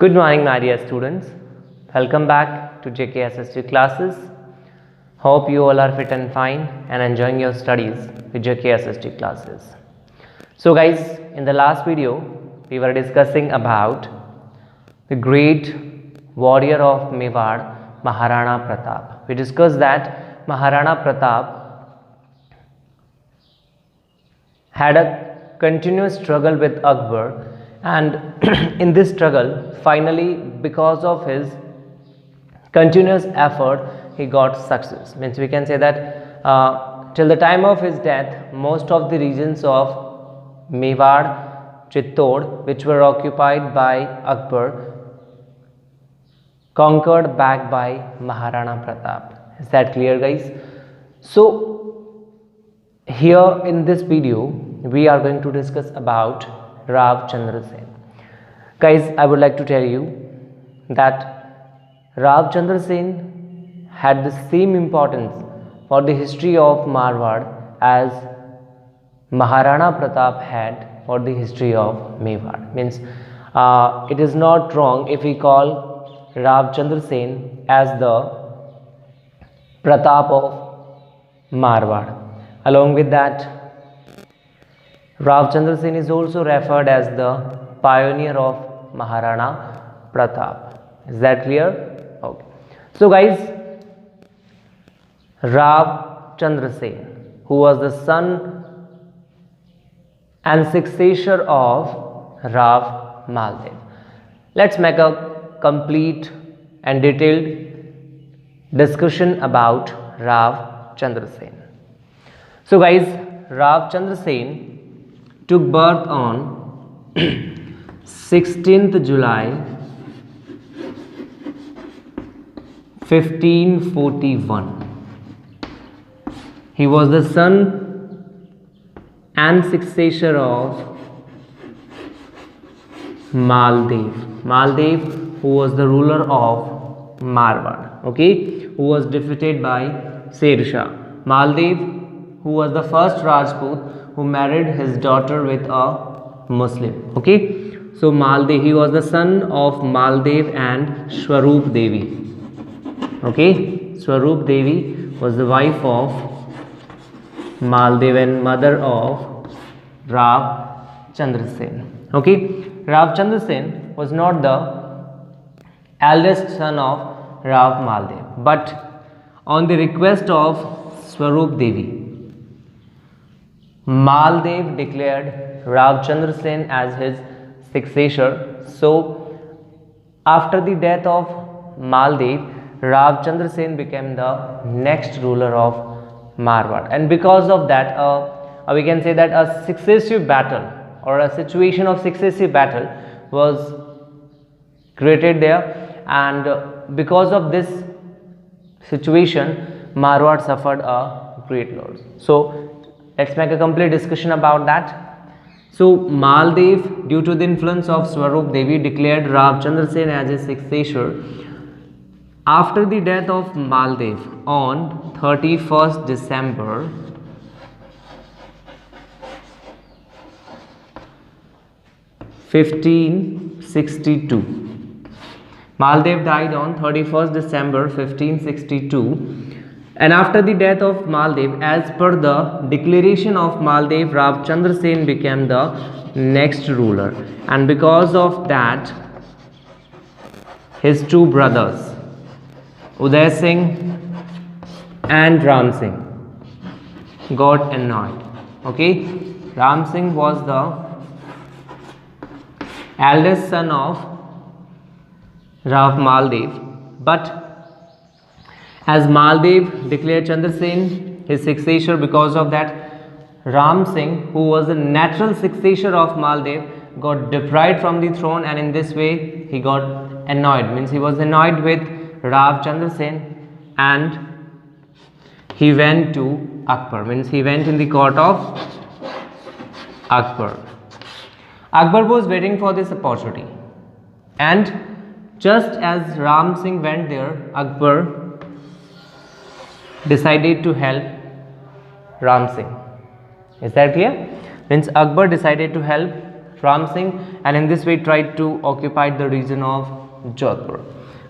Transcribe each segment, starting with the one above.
Good morning, my dear students. Welcome back to JKSST classes. Hope you all are fit and fine and enjoying your studies with JKSST classes. So guys, in the last video, we were discussing about the great warrior of Mewar, Maharana Pratap. We discussed that Maharana Pratap had a continuous struggle with Akbar, and in this struggle, finally, because of his continuous effort, he got success. Means we can say that till the time of his death, most of the regions of Mewar, Chittor, which were occupied by Akbar, conquered back by Maharana Pratap. Is that clear, guys? So here in this video, we are going to discuss about Rav Chandra Sen. Guys, I would like to tell you that Rav Chandra Sen had the same importance for the history of Marwar as Maharana Pratap had for the history of Mewar. Means it is not wrong if we call Rav Chandra Sen as the Pratap of Marwar. Along with that, Rav Chandra Sen is also referred as the pioneer of Maharana Pratap. Is that clear? Okay. So guys, Rav Chandra Sen, who was the son and successor of Rav Maldev. Let's make a complete and detailed discussion about Rav Chandra Sen. So guys, Rav Chandra Sen took birth on 16th July 1541. He was the son and successor of Maldev. Maldev, who was the ruler of Marwar, okay, who was defeated by Sher Shah. Maldev, who was the first Rajput who married his daughter with a Muslim, okay. So Maldev, he was the son of Maldev and Swarup Devi, okay. Swarup Devi was the wife of Maldev and mother of Rav Chandra Sen, okay. Rav Chandra Sen was not the eldest son of Rav Maldev, but on the request of Swarup Devi, Maldev declared Rav Chandra Sen as his successor. So after the death of Maldev, Rav Chandra Sen became the next ruler of Marwar, and because of that, we can say that a successive battle or a situation of successive battle was created there, and because of this situation, Marwar suffered a great loss. So let's make a complete discussion about that. So Maldev, due to the influence of Swarup Devi, declared Rav Chandra Sen as his successor. After the death of Maldev on 31st December 1562. Maldev died on 31st December 1562. And after the death of Maldev, as per the declaration of Maldev, Rav Chandra Sen became the next ruler. And because of that, his two brothers, Uday Singh and Ram Singh, got annoyed. Okay, Ram Singh was the eldest son of Rav Maldev, but as Maldev declared Chandra Sen his successor, because of that, Ram Singh, who was the natural successor of Maldev, got deprived from the throne, and in this way he got annoyed. Means he was annoyed with Rav Chandra Sen, and he went to Akbar. Means he went in the court of Akbar. Akbar was waiting for this opportunity, and just as Ram Singh went there, Akbar decided to help Ram Singh. Is that clear? Means Akbar decided to help Ram Singh, and in this way tried to occupy the region of Jodhpur.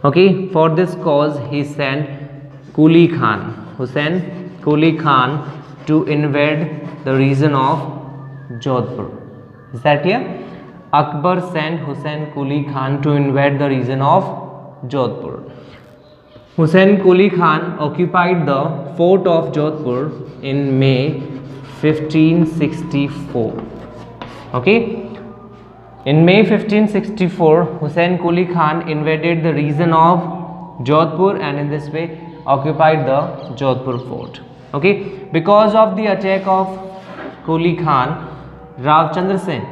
Okay, for this cause he sent Quli Khan, Hussain Quli Khan, to invade the region of Jodhpur. Is that clear? Akbar sent Hussain Quli Khan to invade the region of Jodhpur. Hussain Quli Khan occupied the fort of Jodhpur in May 1564. Okay, in May 1564, Hussain Quli Khan invaded the region of Jodhpur and in this way occupied the Jodhpur fort. Okay, because of the attack of Quli Khan, Ravchandra Sen,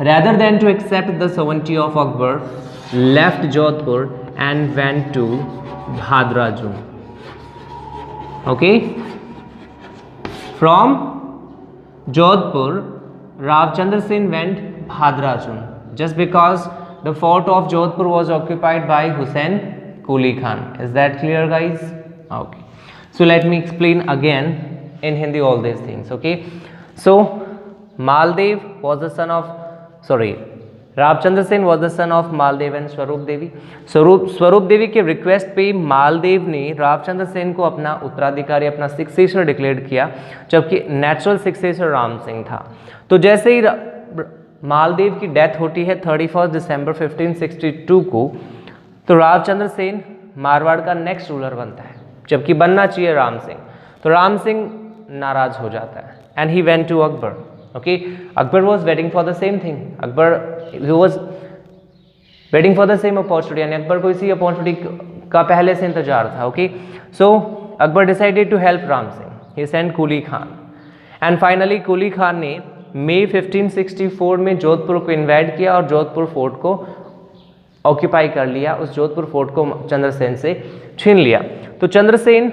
rather than to accept the sovereignty of Akbar, left Jodhpur and went to Bhadrajun. Okay, from Jodhpur, Ravchandra Sen went Bhadrajun just because the fort of Jodhpur was occupied by Hussain Quli Khan. Is that clear, guys? Okay, so let me explain again in Hindi all these things. Okay, so Maldev was the son of, Ravchandra Sen was the son of Maldev and Swarup Devi. स्वरूप देवी के request पे मालदेव ने रावचंद्र सेन को अपना उत्तराधिकारी, अपना successor declare किया, जबकि नेचुरल सक्सेसर राम सिंह था. तो जैसे ही मालदेव की डेथ होती है 31 दिसंबर 1562 को, तो रावचंद्र सेन मारवाड़ का नेक्स्ट रूलर बनता है, जबकि बनना चाहिए राम सिंह. तो राम सिंह नाराज हो जाता है and he went to Akbar. Okay, Akbar was waiting for the same thing. He was waiting for the same opportunity, and Akbar को इसी opportunity का पहले से इंतजार था. Okay, so Akbar decided to help Ram Singh. He sent Quli Khan, and finally Quli Khan ने May 1564 में जोधपुर को इन्वाइट किया और जोधपुर फोर्ट को ऑक्यूपाई कर लिया. उस जोधपुर फोर्ट को चंद्रसेन से छीन लिया. तो चंद्रसेन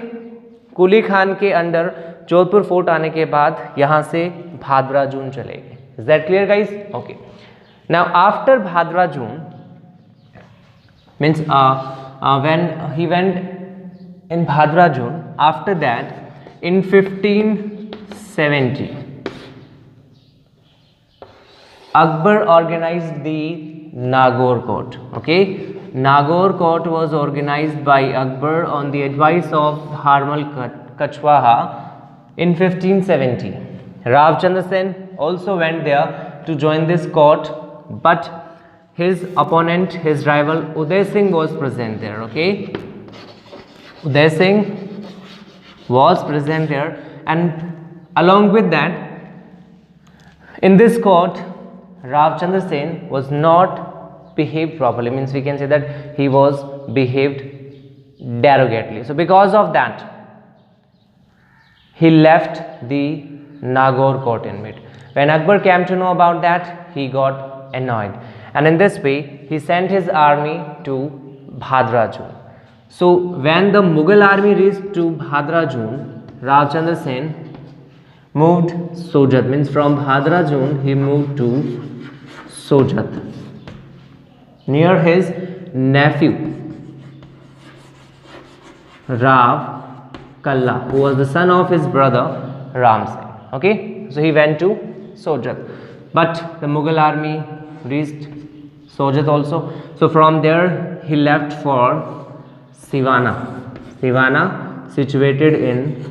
कुली खान के अंडर जोधपुर फोर्ट आने के बाद यहाँ से भाद्राजून चले गए. Is that clear guys? Okay, now after Bhadrajun means when he went in Bhadrajun, after that in 1570 Akbar organized the Nagaur court. Okay, Nagaur court was organized by Akbar on the advice of Harmal Kachwaha in 1570. Ravchandra Sen also went there to join this court, but his opponent, his rival Uday Singh was present there. Okay, Uday Singh was present there, and along with that, in this court Ravchandra Sen was not behaved properly, means we can say that he was behaved derogatorily. So because of that he left the Nagaur court in mid. When Akbar came to know about that, he got annoyed, and in this way he sent his army to Bhadrajun. So when the Mughal army reached to Bhadrajun, Ravchandra Sen moved Sojat, means from Bhadrajun he moved to Sojat near his nephew Rav Kalla, who was the son of his brother Ram Singh. Okay, so he went to Sojat, but the Mughal army reached Sojat also. So from there he left for Sivana, situated in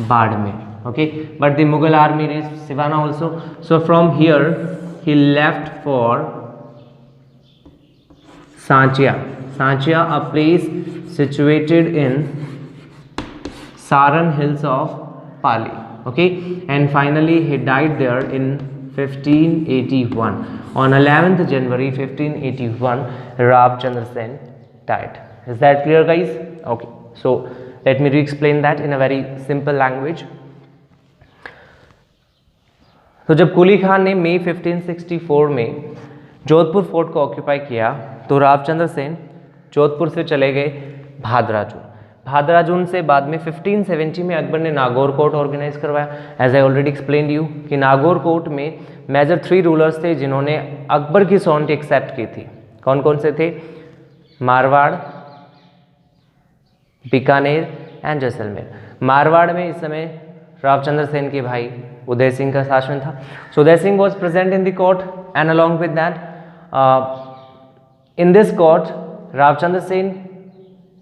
Badmer. Okay, but the Mughal army reached Sivana also. So from here he left for Sanchia, a place situated in Saran hills of Pali. Okay, and finally he died there in 1581. On 11th January 1581, Ravchandra Sen died. Is that clear, guys? Okay, so let me re-explain that in a very simple language. तो जब कुली खान ने मई 1564 में Jodhpur fort को occupy किया, तो रावचंद्र सेन जोधपुर से चले गए भाद्राजून से बाद में 1570 में अकबर ने नागौर कोर्ट ऑर्गेनाइज करवाया. As I already explain you कि नागौर कोर्ट में मेजर 3 रूलर्स थे जिन्होंने अकबर की सॉवर्निटी एक्सेप्ट की थी. कौन कौन से थे? मारवाड़, बीकानेर एंड जैसलमेर. मारवाड़ में इस समय रावचंद्र सेन के भाई उदय सिंह का शासन था. So Uday Singh was present in the court and along with that in this court Raochandra Sen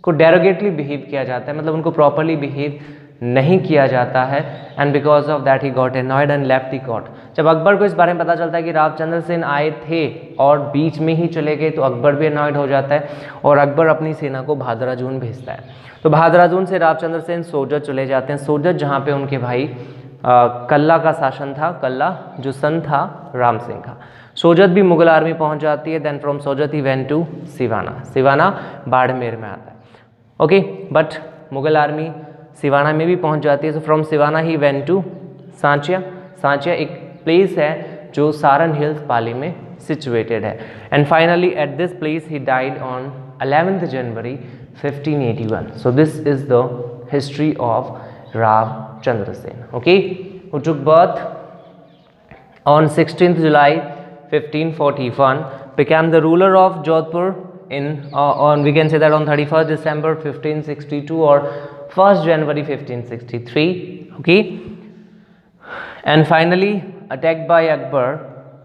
को डेरोगेटली बिहेव किया जाता है, मतलब उनको प्रॉपरली बिहेव नहीं किया जाता है, and because of that he got annoyed and left the court. जब अकबर को इस बारे में पता चलता है कि रावचंद्र सेन आए थे और बीच में ही चले गए, तो अकबर भी एनॉयड हो जाता है और अकबर अपनी सेना को भादराजून भेजता है. तो भादराजून से रावचंद्र सेन सोजत चले जाते हैं, सोजत जहाँ पे उनके भाई कल्ला का शासन था, कल्ला जो सन था राम सिंह का. सोजत भी मुगल आर्मी पहुँच जाती है. Then from Sojat he went to Siwana. Siwana Barmer में आता है. Okay, but Mughal army Siwana में भी पहुंच जाती है. So from Siwana he went to Sanchiya. Sanchiya एक प्लेस है जो सारन हिल्स पाली में सिचुएटेड है. And finally at this place he died on 11th January 1581. So this is the history of Raochandra Sen, okay, who took birth on 16th July 1541, became the ruler of Jodhpur on we can say that on 31st December 1562 or 1st January 1563, okay, and finally attacked by Akbar,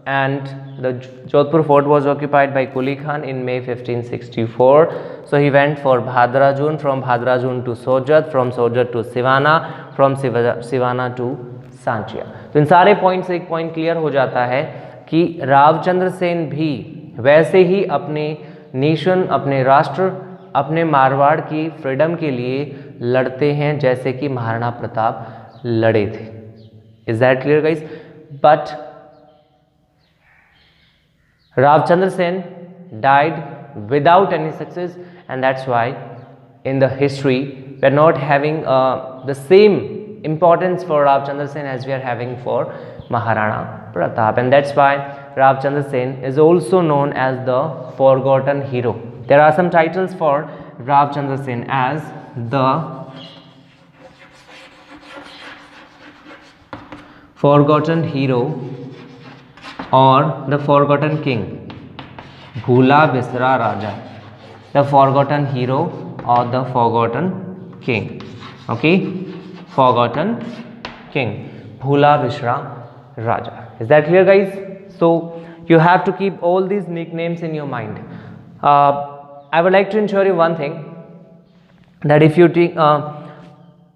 and the Jodhpur fort was occupied by Quli Khan in May 1564. So he went for Bhadrajun, from Bhadrajun to Sojat, from Sojat to Sivana, from Sivana to सांचिया. तो इन सारे point से एक point clear हो जाता है कि रावचंद्र सेन भी वैसे ही अपने नेशन, अपने राष्ट्र, अपने मारवाड़ की फ्रीडम के लिए लड़ते हैं जैसे कि महाराणा प्रताप लड़े थे. Is that clear guys? But Raochandra Sen died without any success, and that's why in the history we are not having the same importance for Ravchandra Sen as we are having for Maharana Pratap, and that's why Ravchandra Sen is also known as the forgotten hero. There are some titles for Ravchandra Sen as the forgotten hero or the forgotten king, Bhula Bisra Raja, the forgotten hero or the forgotten king, okay, forgotten king, Bhula Bisra Raja. Is that clear guys? So you have to keep all these nicknames in your mind. I would like to ensure you one thing, that if you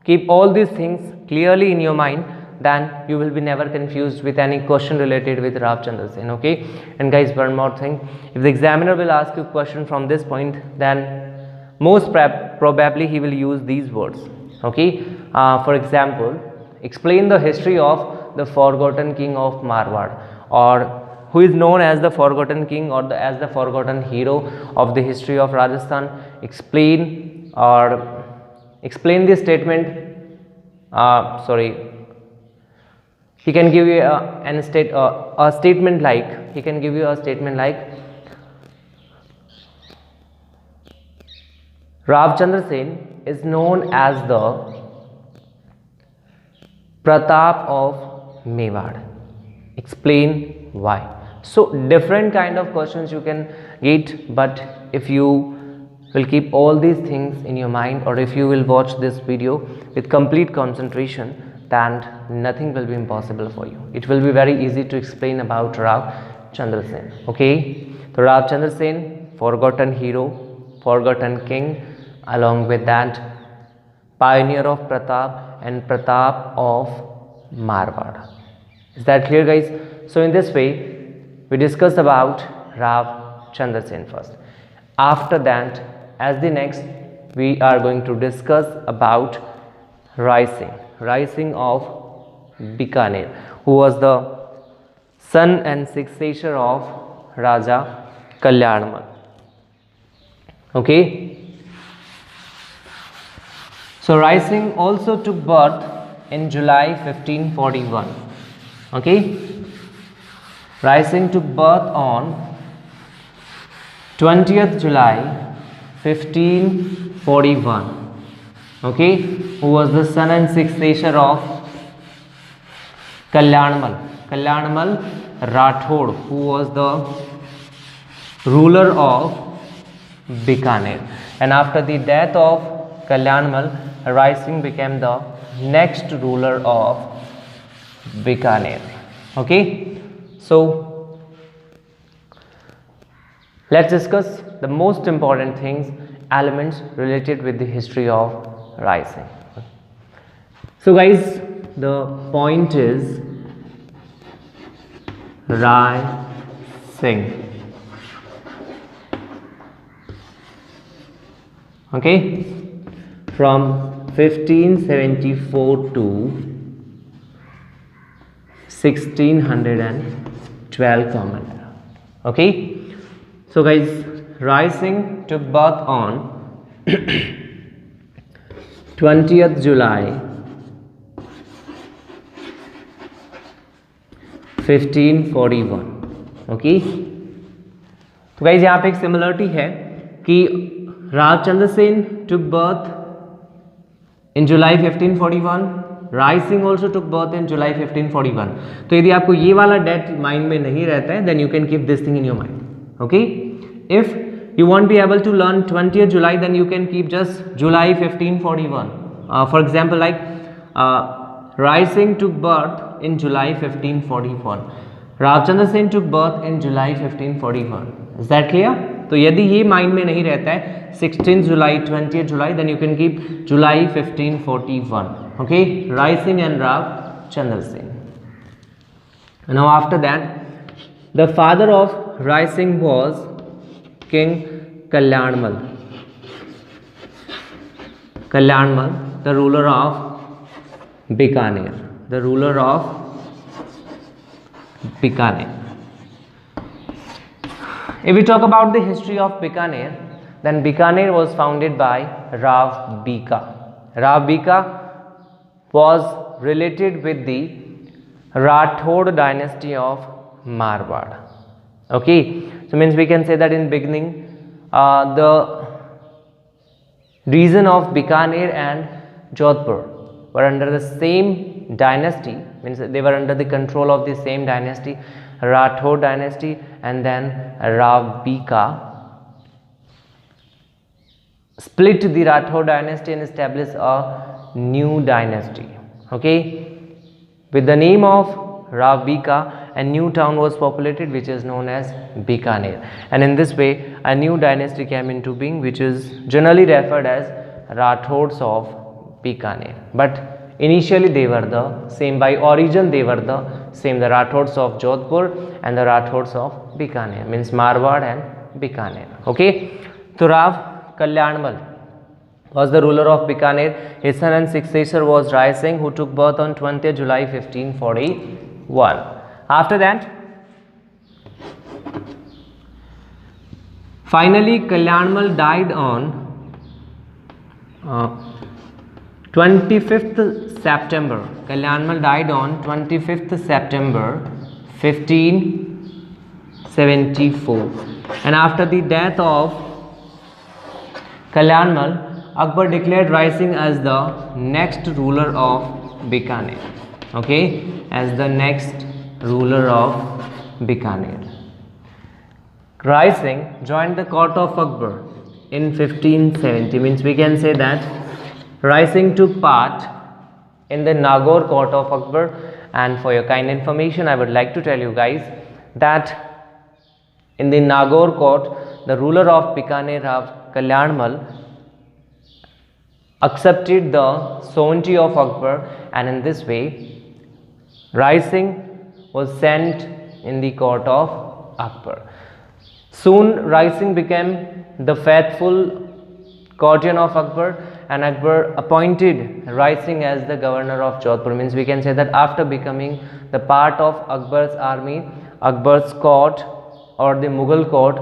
keep all these things clearly in your mind, then you will be never confused with any question related with Ravchandra Sen, okay. And guys, one more thing, if the examiner will ask you a question from this point, then most probably he will use these words, okay. For example, explain the history of the forgotten king of Marwar, or who is known as the forgotten king or as the forgotten hero of the history of Rajasthan. Explain the statement. He can give you a statement like, he can give you a statement like, Ravchandra Sen is known as the Pratap of Mewar. Explain why. So different kind of questions you can get, but if you will keep all these things in your mind, or if you will watch this video with complete concentration, then nothing will be impossible for you. It will be very easy to explain about Ravchandra Sen, okay. So Ravchandra Sen, forgotten hero, forgotten king, along with that pioneer of Pratap and Pratap of Marwar. Is that clear guys? So in this way we discussed about Ravchandra Sen first. After that, as the next, we are going to discuss about Rising of Bikaner, who was the son and successor of Raja Kalyanmal, okay. So Rising also took birth in July 1541, okay. Rising took birth on 20th July 1541, okay, who was the son and successor of Kalyanmal Rathod, who was the ruler of Bikaner. And after the death of Kalyanmal, Rai Singh became the next ruler of Bikaner. Okay, so let's discuss the most important things, elements related with the history of Rai Singh. So guys, the point is Rai Singh. Okay, from 1574 to 1612 common era. Okay, so guys, Rai Singh took birth on 20th July 1541. Okay, तो guys यहाँ पे एक similarity है कि Raochandra Sen took birth in July 1541, Rai Singh also took birth in July 1541. तो यदि आपको ये वाला डेट माइंड में नहीं रहता है, then you can keep this thing in your mind. Okay, if you won't be able to learn 20th July, then you can keep just July 1541. For example, like Rai Singh took birth in July 1541. Ravchandra Sen took birth in July 1541. Is that clear? तो यदि ये mind में नहीं रहता है 16th July, 20th July, then you can keep July 1541. Okay, Rai Singh and Ravchandra Sen. Now after that, the father of Rai Singh was King Kalyanmal. Kalyanmal, the ruler of Bikaner. The ruler of Bikaner. If we talk about the history of Bikaner, then Bikaner was founded by Rav Bika. Rav Bika was related with the Rathod dynasty of Marwar. Okay, so means we can say that in beginning the region of Bikaner and Jodhpur were under the same dynasty, means they were under the control of the same dynasty, Rathod dynasty, and then Rav Bika split the Rathod dynasty and established a new dynasty. Okay, with the name of Rav Bika, a new town was populated which is known as Bikaner, and in this way a new dynasty came into being which is generally referred as Rathods of Bikaner. But initially they were the same, by origin they were the same, the Rathods of Jodhpur and the Rathods of Bikaner, means Marwar and Bikaner. Okay, so Rav Kalyanmal was the ruler of Bikaner. His son and successor was Rai Singh, who took birth on 20th July 1541. After that, finally Kalyanmal died on 25th September. Kalyanmal died on 25th September 1574. And after the death of Kalyanmal, Akbar declared Rai Singh as the next ruler of Bikaner. Okay, as the next ruler of Bikaner. Rai Singh joined the court of Akbar in 1570. Means we can say that Rai Singh took part in the Nagaur court of Akbar. And for your kind information, I would like to tell you guys that in the Nagaur court, the ruler of Bikaner, Rav Kalyanmal, accepted the sovereignty of Akbar, and in this way Rai Singh was sent in the court of Akbar. Soon Rai Singh became the faithful courtier of Akbar, and Akbar appointed Rai Singh as the governor of Jodhpur. Means we can say that after becoming the part of Akbar's army, Akbar's court or the Mughal court,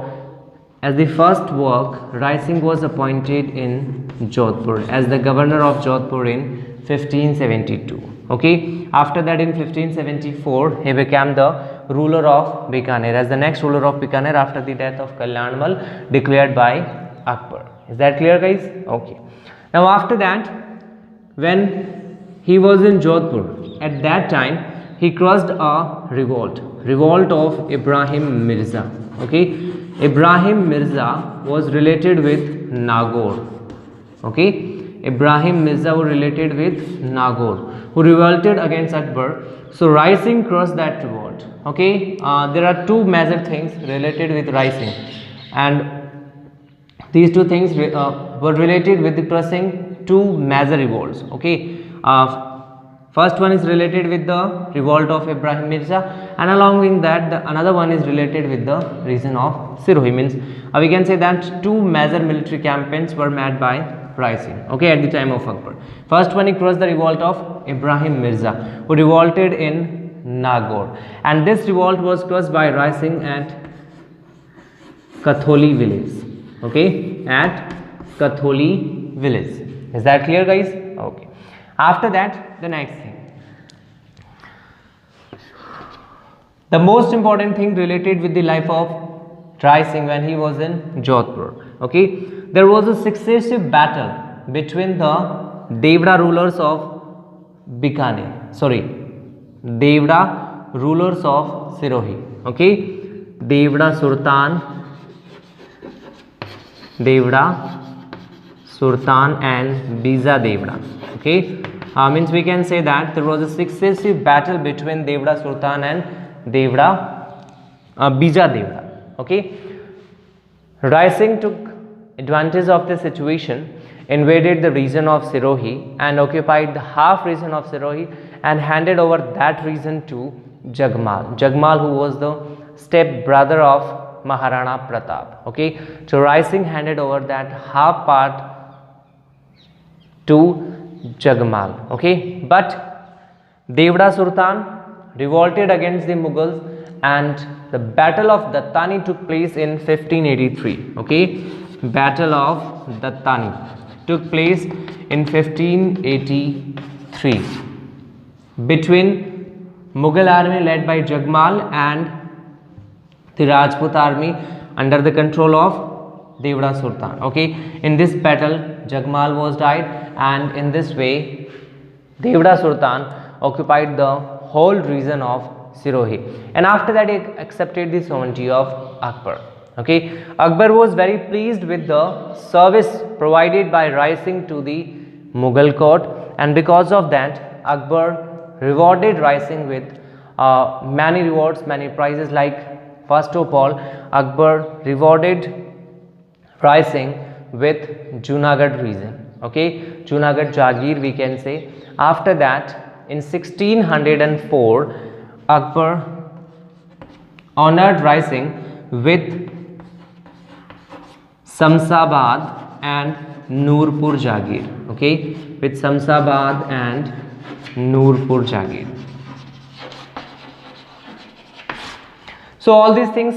as the first work, Rai Singh was appointed in Jodhpur as the governor of Jodhpur in 1572. Okay, after that in 1574 he became the ruler of Bikaner, as the next ruler of Bikaner after the death of Kalyanmal declared by Akbar. Is that clear, guys? Okay, now after that, when he was in Jodhpur, at that time he caused a revolt of Ibrahim Mirza. Okay, Ibrahim Mirza was related with Nagaur. Okay, Ibrahim Mirza were related with Nagaur, who revolted against Akbar. So Rai Singh crushed that revolt. Okay, there are two major things related with Rai Singh, and these two things were related with the crushing two major revolts. Okay, first one is related with the revolt of Ibrahim Mirza, and along with that another one is related with the region of Sirohi. Means we can say that two major military campaigns were made by Rai Singh, okay, at the time of Akbar. First one, he crushed the revolt of Ibrahim Mirza, who revolted in Nagaur, and this revolt was crushed by Rai Singh at Katholi village. Okay, at Katholi village. Is that clear, guys? Okay. After that, the next thing, the most important thing related with the life of Rai Singh when he was in Jodhpur. Okay, there was a successive battle between the Devda rulers of Bikaner, Devda rulers of Sirohi. Okay, Devda Sultan and Bija Devda. Okay, means we can say that there was a successive battle between Devda Sultan and Devda Bija Devda. Okay, Rai Singh took advantage of the situation, invaded the region of Sirohi and occupied the half region of Sirohi and handed over that region to Jagmal, who was the step brother of Maharana Pratap. Okay, so Rai Singh handed over that half part to Jagmal. Okay, but Devda Sultan revolted against the Mughals, and the Battle of Dattani took place in 1583. Okay, Battle of Dattani took place in 1583 between Mughal army led by Jagmal and the Rajput army under the control of Devda Sultan. Okay, in this battle Jagmal was died, and in this way Devda Sultan occupied the whole region of Sirohi, and after that he accepted the sovereignty of Akbar. Okay, Akbar was very pleased with the service provided by Rai Singh to the Mughal court, and because of that Akbar rewarded Rai Singh with many rewards, many prizes. Like, first of all, Akbar rewarded Rai Singh with Junagadh region. Okay, Junagadh Jagir we can say. After that, in 1604, Akbar honored Rai Singh with Samsabad and Nurpur Jagir. Okay, with Samsabad and Nurpur Jagir. So all these things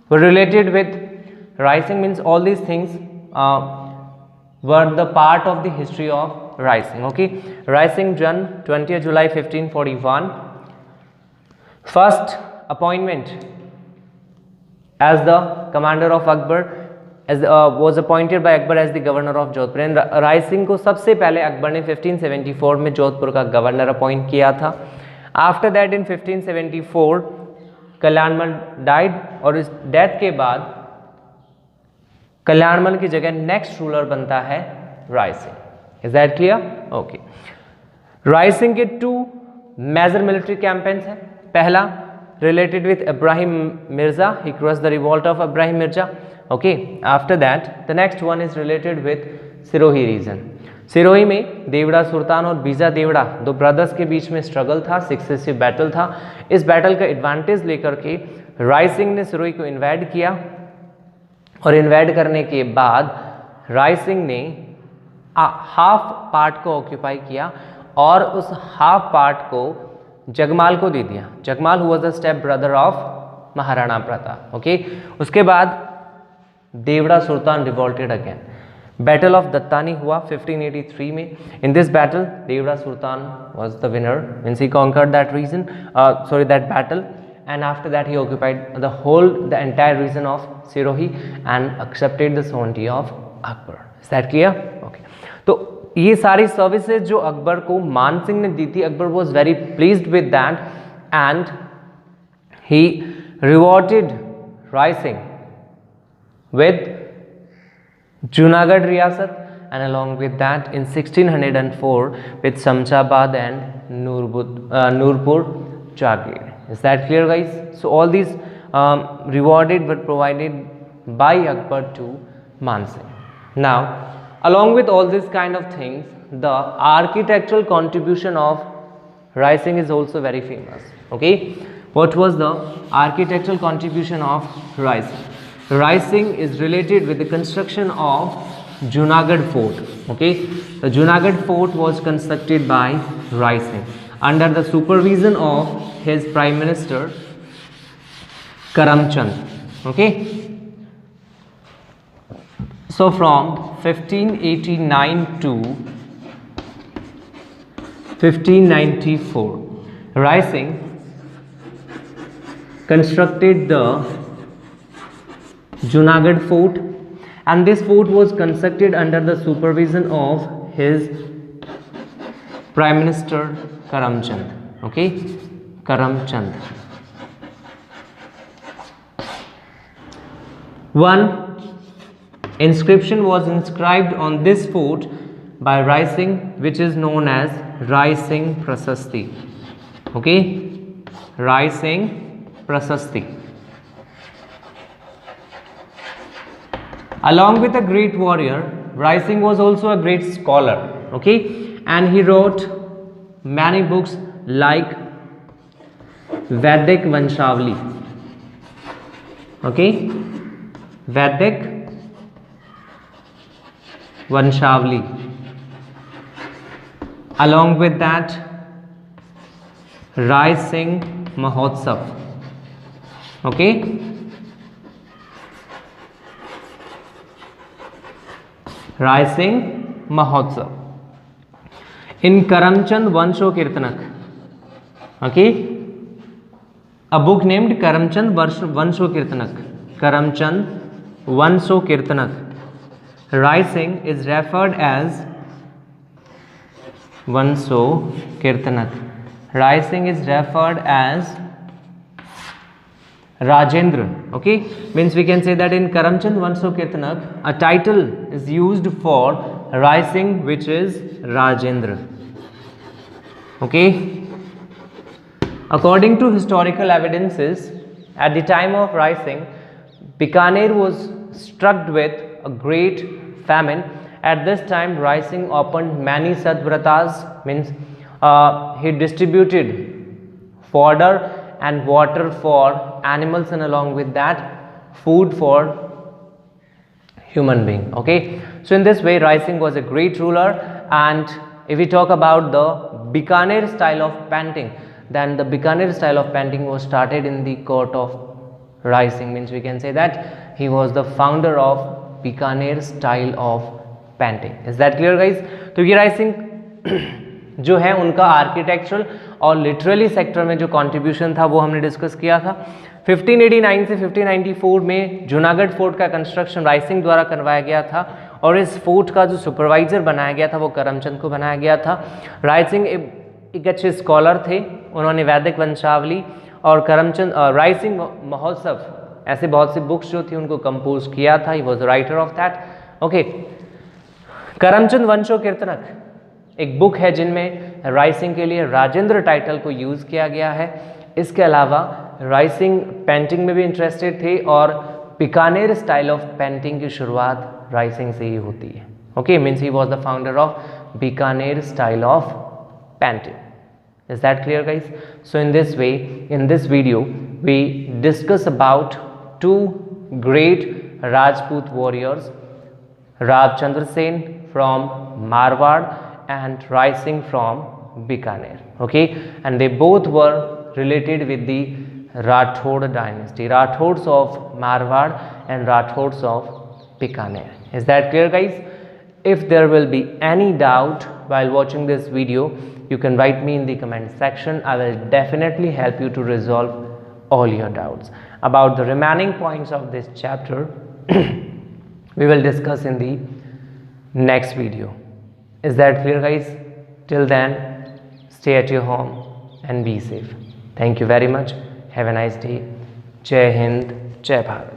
were related with Rai Singh. Means all these things were the part of the history of Rai Singh. Okay, Rai Singh Jan, 20th July 1541. First appointment as the commander of Akbar, was appointed by Akbar as the governor of Jodhpur. And Rai Singh को सबसे पहले अकबर ने 1574 में जोधपुर का governor appoint किया था. After that in 1574 Kalyanmal died, और इस डेथ के बाद कल्याणमल की जगह नेक्स्ट रूलर बनता है Rai Singh. Is that clear? Okay. Rai Singh के टू मेजर मिलिट्री कैंपेन्स हैं. पहला related with Ibrahim Mirza, he crushed the revolt of Ibrahim Mirza. Okay, after that the next one is related with Sirohi region. Sirohi में देवड़ा सुल्तान और बीजा देवड़ा दो brothers के बीच में struggle था, सक्सेसिव बैटल था. इस बैटल का एडवांटेज लेकर के राय सिंह ने सिरोही को इन्वेड किया, और इन्वेड करने के बाद राय सिंह ने हाफ पार्ट को ऑक्यूपाई किया और उस हाफ पार्ट को जगमाल को दे दिया. Jagmal who was the step brother of Maharana Pratap. Okay, उसके बाद Deora Sultan revolted again. Battle of Dattani हुआ 1583 में. In this battle Deora Sultan was the winner, means he conquered that region, that battle, and after that he occupied the entire region of Sirohi and accepted the sovereignty of Akbar. Is that clear? Okay. तो ये सारी services जो अकबर को मान सिंह ने दी थी, Akbar was very pleased with that and he rewarded Rai Singh with Junagadh रियासत and along with that in 1604 with Shamshabad and Nurpur Jagir. Is that clear, guys? So all these rewarded were provided by Akbar to Man Singh. Now, along with all these kind of things, the architectural contribution of Rai Singh is also very famous. Okay, what was the architectural contribution of Rai Singh? Rai Singh is related with the construction of Junagadh Fort. Okay, the Junagadh Fort was constructed by Rai Singh under the supervision of his Prime Minister Karamchand. Okay. So from 1589 to 1594, Rai Singh constructed the Junagadh Fort, and this fort was constructed under the supervision of his Prime Minister Karamchand. Okay, Karamchand. One inscription was inscribed on this fort by Rai Singh, which is known as Rai Singh Prasasti. Okay, Rai Singh Prasasti. Along with a great warrior, Rai Singh was also a great scholar. Okay, and he wrote many books like Vedic Vanshavali. Okay, Vedic Vanshavali. Along with that, Rai Singh Mahotsav. Okay, Rai Singh Mahotsav. In Karamchand Vansho Kirtanak. Okay, a book named Karamchand Vansho Kirtanak. Karamchand Vansho Kirtanak. Rai Singh is referred as Vansho Kirtanak. Rai Singh is referred as Rajendra. Okay, means we can say that in Karamchand Vansho Kirtanak, a title is used for Rai Singh, which is Rajendra. Okay, according to historical evidences, at the time of Rai Singh, Bikaner was struck with a great famine. At this time, Rai Singh opened many Sadvratas, means he distributed fodder and water for animals, and along with that food for human being. Okay, so in this way Rai Singh was a great ruler. And if we talk about the Bikaner style of painting, then the Bikaner style of painting was started in the court of Rai Singh, means we can say that he was the founder of Bikaner style of painting. Is that clear guys? तो ये राय सिंह जो है उनका architectural और literally sector में जो contribution था वो हमने डिस्कस किया था. 1589 से 1594 में जूनागढ़ फोर्ट का कंस्ट्रक्शन राय सिंह द्वारा करवाया गया था और इस फोर्ट का जो सुपरवाइजर बनाया गया था वो करमचंद को बनाया गया था. राय सिंह एक अच्छे स्कॉलर थे, उन्होंने वैदिक वंशावली और करमचंद राय सिंह महोत्सव ऐसे बहुत सी बुक्स जो थी उनको कंपोज किया था. He was writer of that. Okay, Karamchand Vansho Kirtanak एक बुक है जिनमें राय सिंह के लिए राजेंद्र टाइटल को यूज़ किया गया है. इसके अलावा राय सिंह पेंटिंग में भी इंटरेस्टेड थे और बीकानेर स्टाइल ऑफ पेंटिंग की शुरुआत राय सिंह से ही होती है. Okay, means he was the founder of Bikaner style of painting. Is that clear, guys? So in this way, in this video, we discuss about two great Rajput warriors, Ravchandra Sen from Marwar and Rai Singh from Bikaner. Okay, and they both were related with the Rathod dynasty, Rathods of Marwar and Rathods of Bikaner. Is that clear, guys? If there will be any doubt while watching this video, you can write me in the comment section. I will definitely help you to resolve all your doubts. About the remaining points of this chapter, we will discuss in the next video. Is that clear, guys? Till then, stay at your home and be safe. Thank you very much. Have a nice day. Jai Hind, Jai Bharat.